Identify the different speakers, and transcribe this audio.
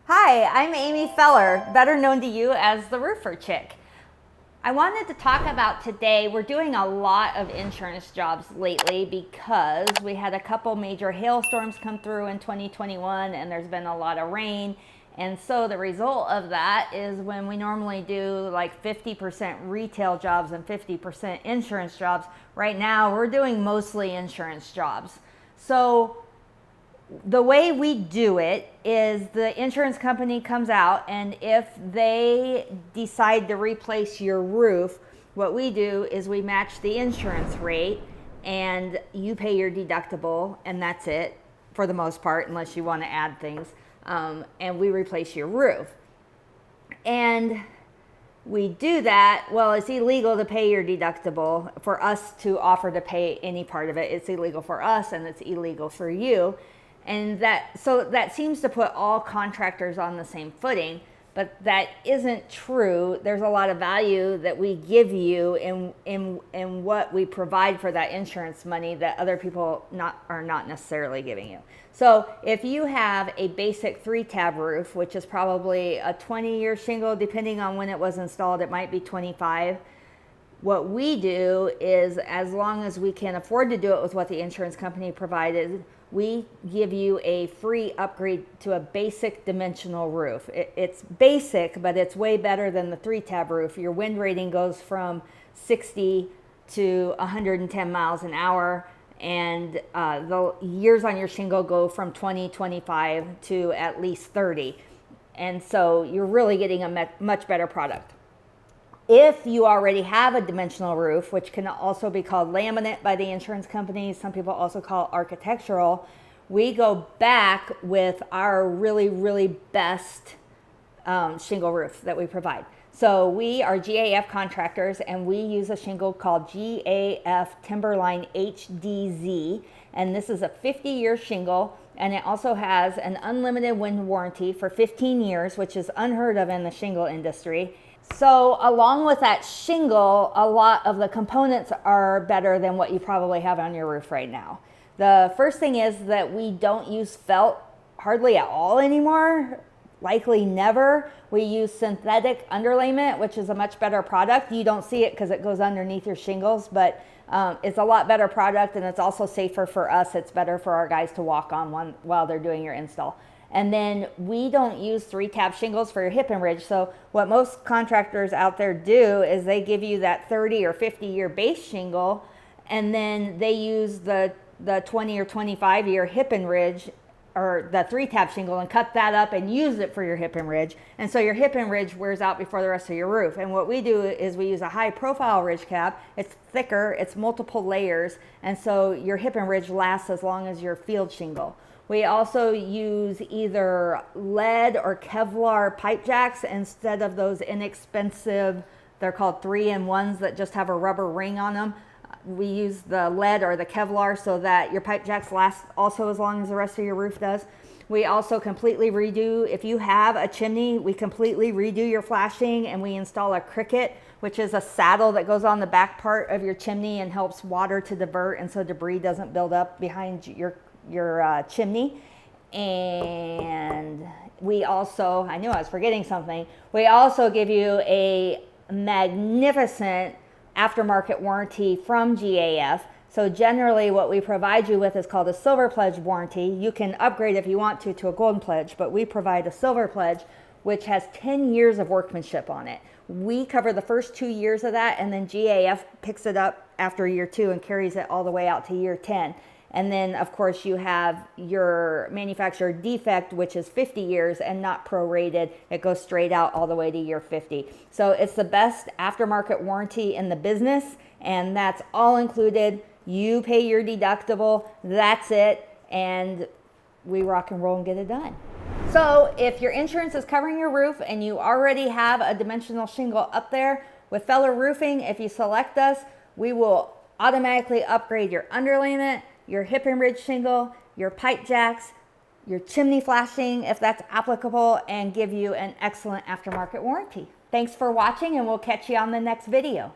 Speaker 1: Hi, I'm Amy Feller, better known to you as the Roofer Chick. I wanted to talk about today, we're doing a lot of insurance jobs lately because we had a couple major hailstorms come through in 2021 and there's been a lot of rain. And so the result of that is when we normally do like 50% retail jobs and 50% insurance jobs, right now we're doing mostly insurance jobs. So the way we do it is the insurance company comes out, and if they decide to replace your roof, what we do is we match the insurance rate and you pay your deductible, and that's it for the most part, unless you want to add things. And we replace your roof. And we do that, well, it's illegal to pay your deductible for us to offer to pay any part of it. It's illegal for us and it's illegal for you. And that seems to put all contractors on the same footing, but that isn't true. There's a lot of value that we give you in what we provide for that insurance money that other people are not necessarily giving you. So if you have a basic 3-tab roof, which is probably a 20-year shingle, depending on when it was installed, it might be 25. What we do is, as long as we can afford to do it with what the insurance company provided, we give you a free upgrade to a basic dimensional roof. It's basic, but it's way better than the 3-tab roof. Your wind rating goes from 60 to 110 miles an hour, and the years on your shingle go from 20, 25 to at least 30. And so you're really getting a much better product. If you already have a dimensional roof, which can also be called laminate by the insurance companies, some people also call architectural, we go back with our really, really best shingle roof that we provide. So we are GAF contractors, and we use a shingle called GAF Timberline HDZ, and this is a 50-year shingle, and it also has an unlimited wind warranty for 15 years, which is unheard of in the shingle industry. So along with that shingle, a lot of the components are better than what you probably have on your roof right now. The first thing is that we don't use felt hardly at all anymore, likely never. We use synthetic underlayment, which is a much better product. You don't see it because it goes underneath your shingles, but it's a lot better product, and it's also safer for us. It's better for our guys to walk on while they're doing your install. And then we don't use 3-tab shingles for your hip and ridge. So what most contractors out there do is they give you that 30 or 50-year base shingle, and then they use the 20 or 25-year hip and ridge, or the 3-tab shingle, and cut that up and use it for your hip and ridge. And so your hip and ridge wears out before the rest of your roof. And what we do is we use a high profile ridge cap. It's thicker, it's multiple layers, and so your hip and ridge lasts as long as your field shingle. We also use either lead or Kevlar pipe jacks instead of those inexpensive, they're called 3-in-1s that just have a rubber ring on them. We use the lead or the Kevlar so that your pipe jacks last also as long as the rest of your roof does. We also completely redo, if you have a chimney, we completely redo your flashing, and we install a cricket, which is a saddle that goes on the back part of your chimney and helps water to divert, and so debris doesn't build up behind your chimney. And we also, I knew I was forgetting something, we also give you a magnificent aftermarket warranty from GAF. So generally what we provide you with is called a silver pledge warranty. You can upgrade if you want to a golden pledge, but we provide a silver pledge, which has 10 years of workmanship on it. We cover the first 2 years of that, and then GAF picks it up after year 2 and carries it all the way out to year 10. And then, of course, you have your manufacturer defect, which is 50 years and not prorated. It goes straight out all the way to year 50. So it's the best aftermarket warranty in the business, and that's all included. You pay your deductible, that's it, and we rock and roll and get it done. So if your insurance is covering your roof and you already have a dimensional shingle up there, with Feller Roofing, if you select us, we will automatically upgrade your underlayment, your hip and ridge shingle, your pipe jacks, your chimney flashing, if that's applicable, and give you an excellent aftermarket warranty. Thanks for watching, and we'll catch you on the next video.